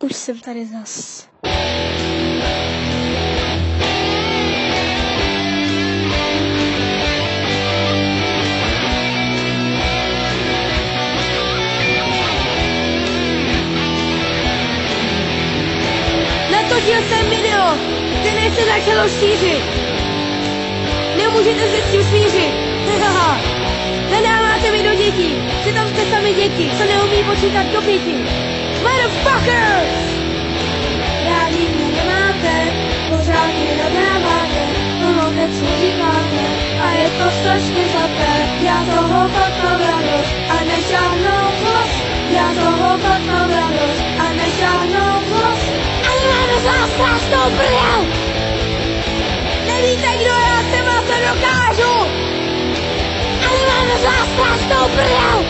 Už jsem tady zas. Natočil jsem video, které se začalo šířit. Nemůžete se s tím smířit. Nadáváte mi do dětí. Přitom jste sami děti, co neumí počítat do 5. Motherfuckers! Rádi mě nemáte, pořád mě nadáváte, mluvte, co říkáte, a je to strašně zlaté. Já toho fakt mám radost a nežádnou zlost. Já toho fakt mám radost a nežádnou zlost. Ale máme z vás strašnou prdel! Nevíte, kdo já jsem a co dokážu! Ale máme z vás strašnou prdel!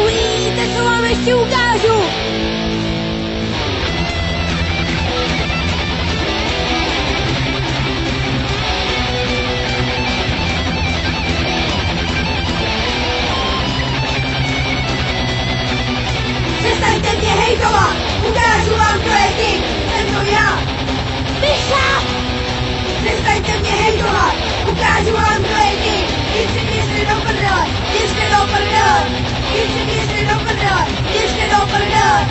Uvidíte, co vám ještě ukážu! Přestaňte mě hejtovat! Ukážu vám, kdo je king! Jsem to já! Miša! Přestaňte mě hejtovat! Ukážu vám, kdo je king! Běžte, běžte do prdele! Běžte do prdele! Běžte, běžte do prdele! Běžte do prdele!